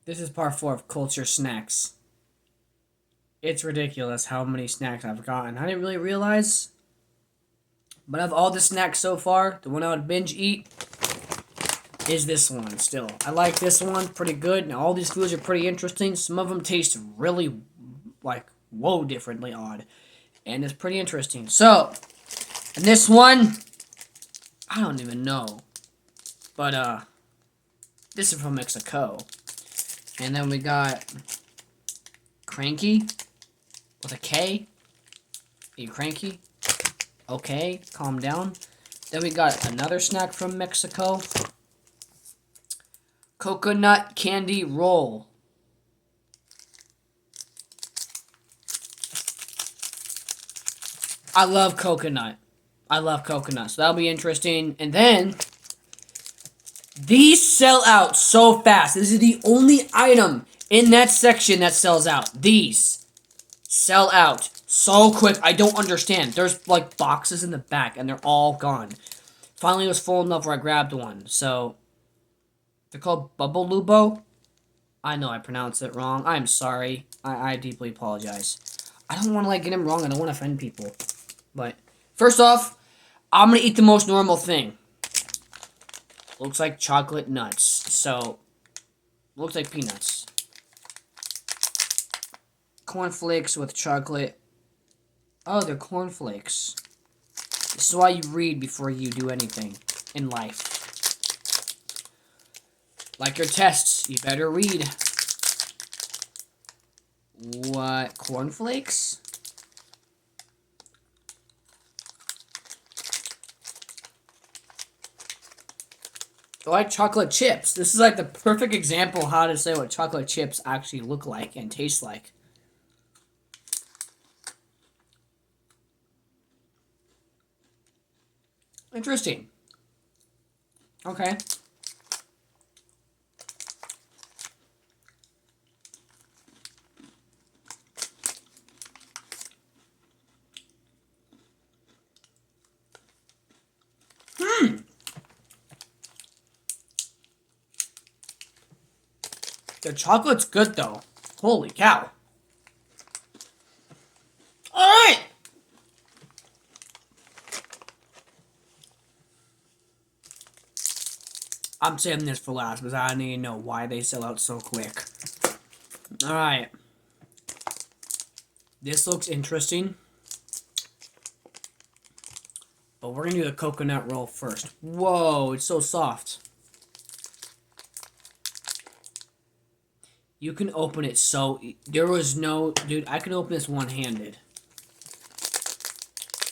This is part 4 of Culture Snacks. It's ridiculous how many snacks I've gotten. I didn't really realize. But of all the snacks so far, the one I would binge eat is this one still. I like this one pretty good. Now, all these foods are pretty interesting. Some of them taste really, like, whoa, differently odd. And it's pretty interesting. So, and this one, I don't even know. But, this is from Mexico. And then we got Cranky with a K. Are you cranky? Okay, calm down. Then we got another snack from Mexico. Coconut candy roll. I love coconut. I love coconut, so that'll be interesting. And then these sell out so fast. This is the only item in that section that sells out. These sell out so quick. I don't understand. There's like boxes in the back and they're all gone. Finally, it was full enough where I grabbed one. So they're called Bubble Lubo. I know I pronounced it wrong. I'm sorry. I deeply apologize. I don't want to like get them wrong. I don't want to offend people. But first off, I'm gonna eat the most normal thing. Looks like chocolate nuts. So, looks like peanuts. Cornflakes with chocolate. Oh, they're cornflakes. This is why you read before you do anything in life. Like your tests, you better read. What? Cornflakes? I like chocolate chips. This is like the perfect example of how to say what chocolate chips actually look like and taste like. Interesting. Okay. The chocolate's good though. Holy cow. Alright! I'm saving this for last because I need to know why they sell out so quick. Alright. This looks interesting. But we're going to do the coconut roll first. Whoa, it's so soft. You can open it so... There was no... Dude, I can open this one-handed.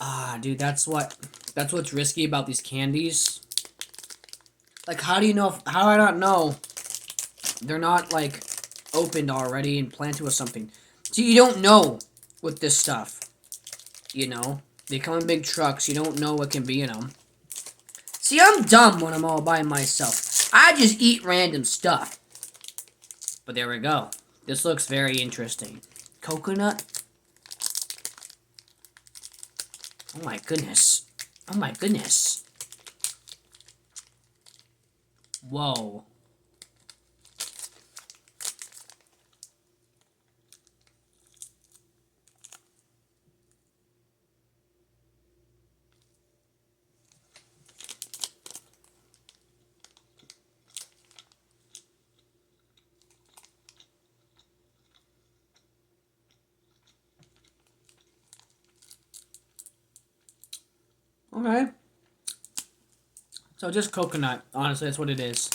Ah, dude, that's what's risky about these candies. Like, how do you know... How do I not know they're not, like, opened already and planted with something? See, you don't know with this stuff. You know? They come in big trucks. You don't know what can be in them. See, I'm dumb when I'm all by myself. I just eat random stuff. But there we go. This looks very interesting. Coconut? Oh my goodness. Oh my goodness. Whoa. Okay. So just coconut. Honestly, that's what it is.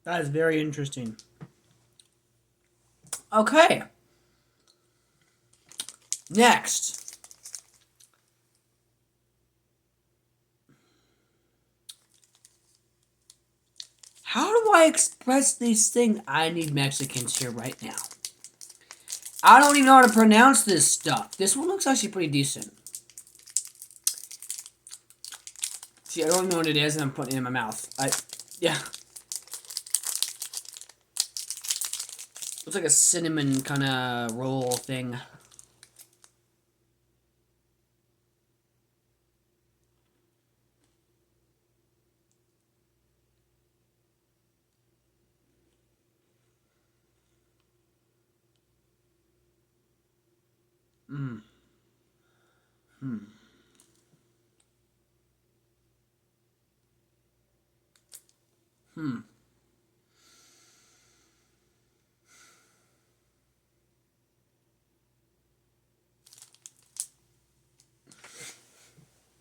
That is very interesting. Okay. Next. How do I express these things? I need Mexicans here right now. I don't even know how to pronounce this stuff. This one looks actually pretty decent. See, I don't know what it is, and I'm putting it in my mouth. Yeah. Looks like a cinnamon kind of roll thing. Hmm.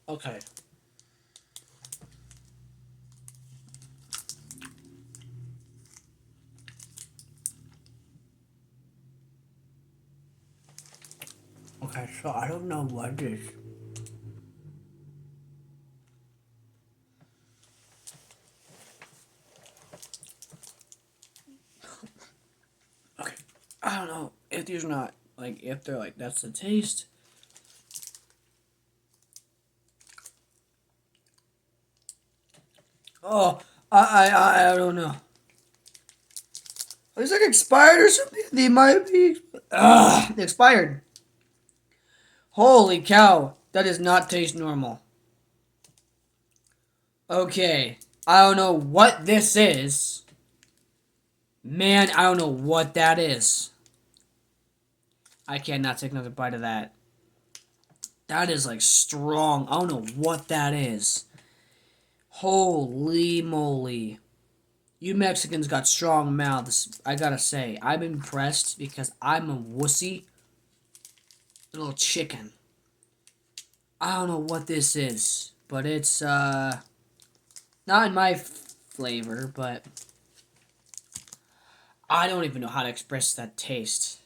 Okay. Okay, so I don't know what it is. Okay. I don't know if these are not, like, if they're like, that's the taste. Oh, I don't know. Are these like expired or something? They might be. Expired. Holy cow. That does not taste normal. Okay. I don't know what this is. Man, I don't know what that is. I cannot take another bite of that. That is like strong. I don't know what that is. Holy moly. You Mexicans got strong mouths. I gotta say, I'm impressed because I'm a wussy little chicken. I don't know what this is, but it's not in my flavor, but I don't even know how to express that taste.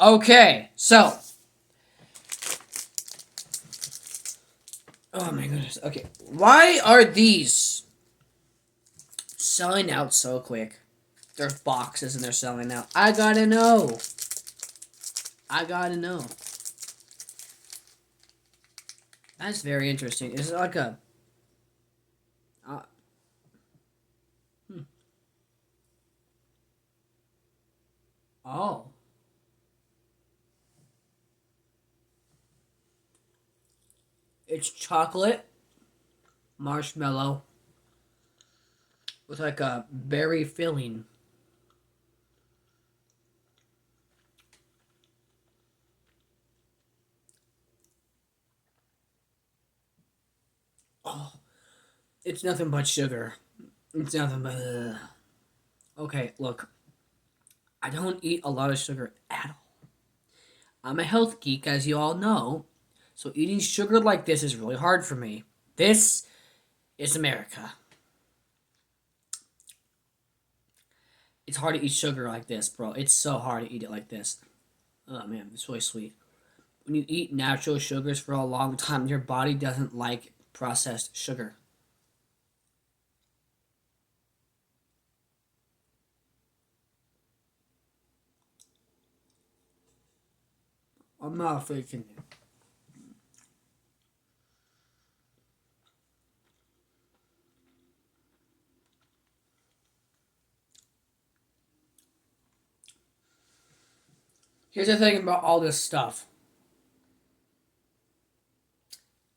Okay, so oh my goodness. Okay, why are these selling out so quick? They're boxes and they're selling out. I gotta know. I gotta know. That's very interesting. Is it like a? Uh, hmm. Oh, it's chocolate marshmallow with like a berry filling. Oh, it's nothing but sugar. It's nothing but. Okay, look. I don't eat a lot of sugar at all. I'm a health geek, as you all know, so eating sugar like this is really hard for me. This is America. It's hard to eat sugar like this, bro. It's so hard to eat it like this. Oh man, it's really sweet. When you eat natural sugars for a long time, your body doesn't like processed sugar. I'm not faking it. Here's the thing about all this stuff.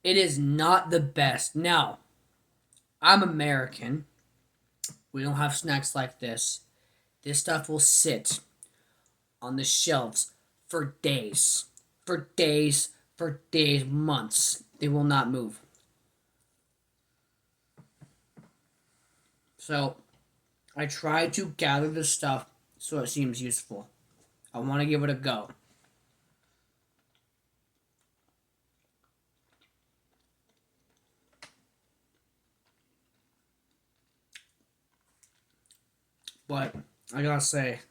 It is not the best. Now, I'm American. We don't have snacks like this. This stuff will sit on the shelves for days. For days, for days, months. They will not move. So, I try to gather the stuff so it seems useful. I want to give it a go. But, I gotta say,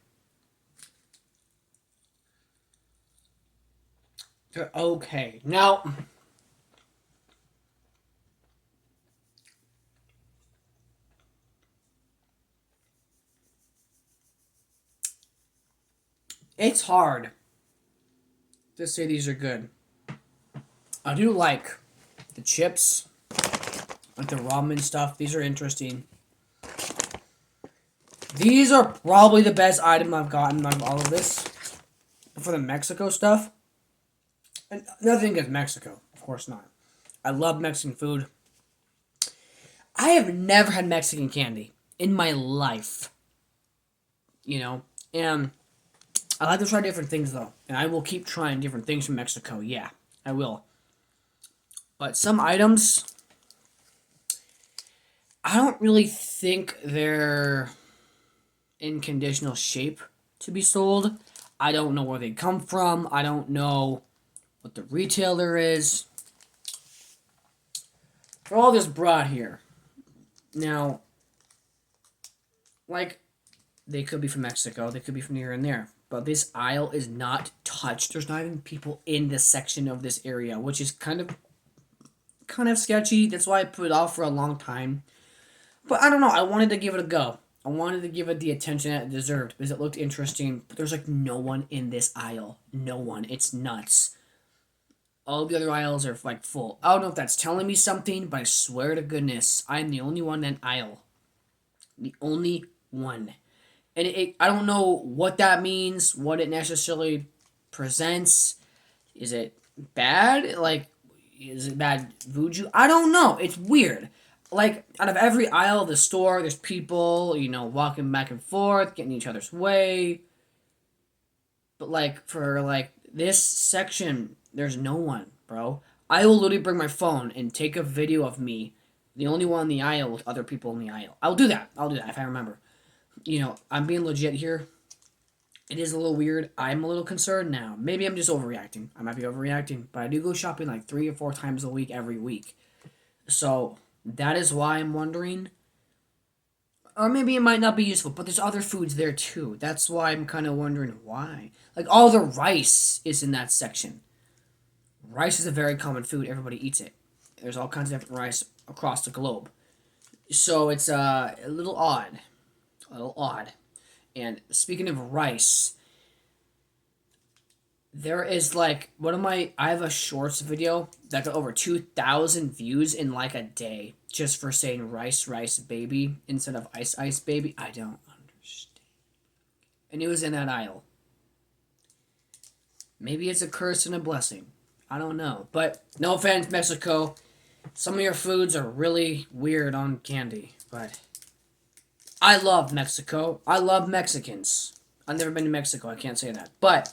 they're okay. Now, It's hard to say these are good. I do like the chips, like the ramen stuff. These are interesting. These are probably the best item I've gotten out of all of this. For the Mexico stuff, and nothing against Mexico, of course not. I love Mexican food. I have never had Mexican candy in my life. You know, and I like to try different things though, and I will keep trying different things from Mexico. Yeah, I will. But some items, I don't really think they're in conditional shape to be sold. I don't know where they come from. I don't know what the retailer is. For all this brought here. Now, like, they could be from Mexico. They could be from here and there. But this aisle is not touched. There's not even people in this section of this area, which is kind of sketchy. That's why I put it off for a long time. But I don't know. I wanted to give it a go. I wanted to give it the attention it deserved because it looked interesting. But there's like no one in this aisle. No one. It's nuts. All the other aisles are like full. I don't know if that's telling me something, but I swear to goodness, I'm the only one in that aisle. The only one. And I don't know what that means, what it necessarily presents. Is it bad? Like, is it bad voodoo? I don't know. It's weird. Like, out of every aisle of the store, there's people, walking back and forth, getting each other's way. But, like, for, like, this section, there's no one, bro. I will literally bring my phone and take a video of me, the only one in the aisle with other people in the aisle. I'll do that if I remember. I'm being legit here. It is a little weird. I'm a little concerned now. Maybe I'm just overreacting. I might be overreacting. But I do go shopping like 3 or 4 times a week every week. So, that is why I'm wondering. Or maybe it might not be useful, but there's other foods there too. That's why I'm kind of wondering why. Like, all the rice is in that section. Rice is a very common food. Everybody eats it. There's all kinds of different rice across the globe. So, it's a little odd. A little odd. And speaking of rice, there is like I have a shorts video that got over 2,000 views in like a day just for saying rice baby instead of ice baby. I don't understand. And it was in that aisle. Maybe it's a curse and a blessing. I don't know. But no offense, Mexico. Some of your foods are really weird on candy, but I love Mexico. I love Mexicans. I've never been to Mexico. I can't say that. But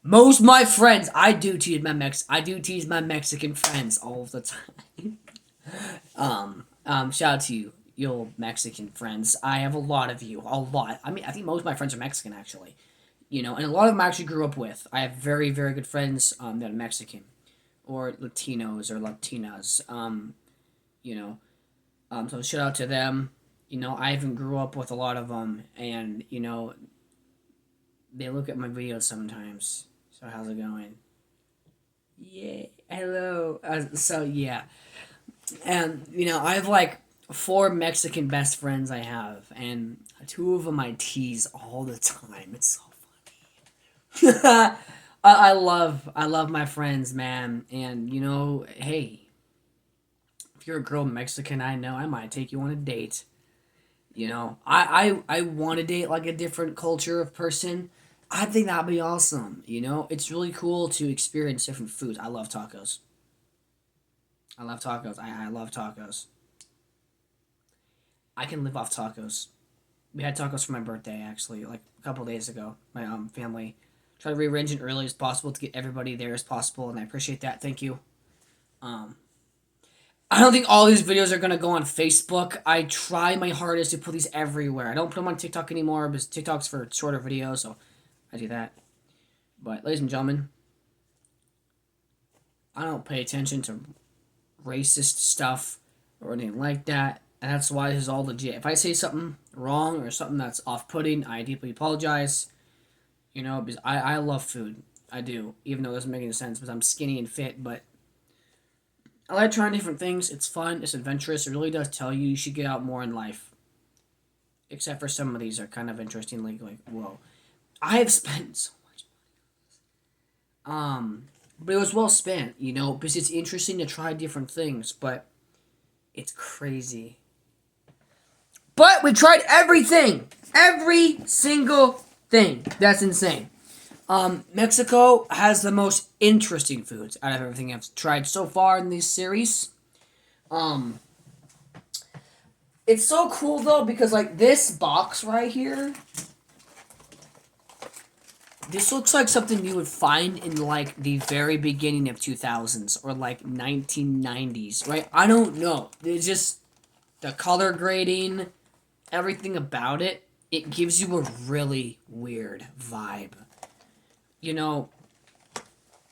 most of my friends, I do tease my Mexican friends all the time. Shout out to you, you Mexican friends. I have a lot of you. A lot. I mean, I think most of my friends are Mexican, actually. And a lot of them I actually grew up with. I have very, very good friends that are Mexican. Or Latinos or Latinas. So shout out to them. I even grew up with a lot of them, and they look at my videos sometimes. So how's it going? Yeah, hello. So yeah, and I have like 4 Mexican best friends I have, and 2 of them I tease all the time. It's so funny. I love my friends, man, and hey. If you're a girl Mexican, I know I might take you on a date. I want to date like a different culture of person. I think that'd be awesome. It's really cool to experience different foods. I love tacos. I love tacos. I love tacos. I can live off tacos. We had tacos for my birthday actually, like a couple days ago. My family tried to rearrange it early as possible to get everybody there as possible, and I appreciate that. Thank you. I don't think all these videos are going to go on Facebook. I try my hardest to put these everywhere. I don't put them on TikTok anymore because TikTok's for shorter videos, so I do that. But, ladies and gentlemen, I don't pay attention to racist stuff or anything like that. And that's why this is all legit. If I say something wrong or something that's off-putting, I deeply apologize. Because I love food. I do. Even though it doesn't make any sense because I'm skinny and fit, but I like trying different things. It's fun. It's adventurous. It really does tell you should get out more in life. Except for some of these are kind of interesting. Like whoa. I have spent so much. But it was well spent, you know, because it's interesting to try different things, but it's crazy. But we tried everything, every single thing. That's insane. Mexico has the most interesting foods out of everything I've tried so far in this series. Um, it's so cool though because like this box right here, this looks like something you would find in like the very beginning of 2000s or like 1990s, right? I don't know. It's just the color grading, everything about it. It gives you a really weird vibe. You know,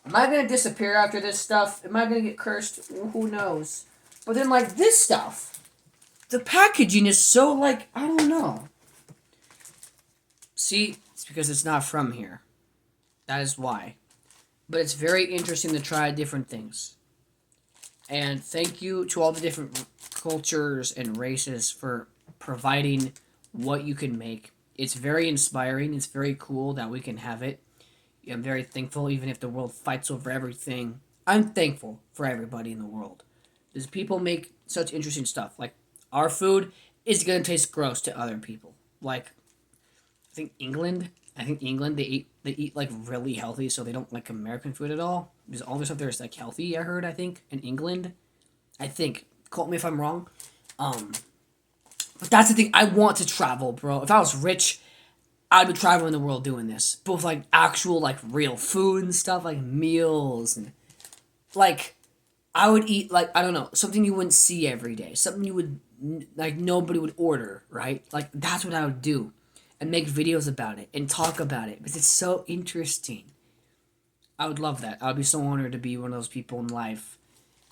am I gonna disappear after this stuff? Am I gonna get cursed? Who knows? But then, like, this stuff, the packaging is so, like, I don't know. See, it's because it's not from here. That is why. But it's very interesting to try different things. And thank you to all the different cultures and races for providing what you can make. It's very inspiring. It's very cool that we can have it. I'm very thankful, even if the world fights over everything. I'm thankful for everybody in the world. Because people make such interesting stuff. Like, our food is going to taste gross to other people. Like, I think England, they eat like really healthy, so they don't like American food at all. Because all their stuff there is like healthy, I heard, I think, in England. I think. Quote me if I'm wrong. But that's the thing. I want to travel, bro. If I was rich, I'd be traveling the world doing this. Both like actual like real food and stuff, like meals and like I would eat like I don't know, something you wouldn't see every day. Something you would like nobody would order, right? Like that's what I would do. And make videos about it and talk about it because it's so interesting. I would love that. I would be so honored to be one of those people in life.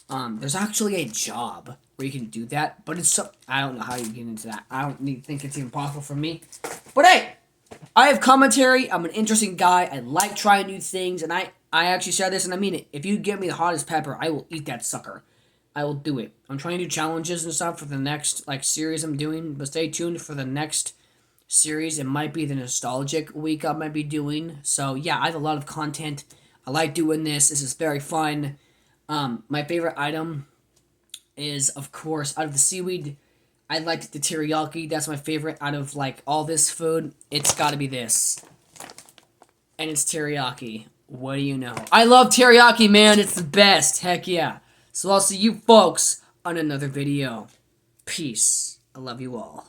There's actually a job where you can do that, but it's so I don't know how you get into that. I don't think it's even possible for me. But hey, I have commentary. I'm an interesting guy. I like trying new things, and I actually said this and I mean it. If you give me the hottest pepper, I will eat that sucker. I will do it. I'm trying to do challenges and stuff for the next like series I'm doing, but stay tuned for the next series. It might be the nostalgic week I might be doing. So yeah, I have a lot of content. I like doing this. This is very fun. My favorite item is, of course, out of the seaweed, I like the teriyaki. That's my favorite out of, like, all this food. It's gotta be this. And it's teriyaki. What do you know? I love teriyaki, man. It's the best. Heck yeah. So I'll see you folks on another video. Peace. I love you all.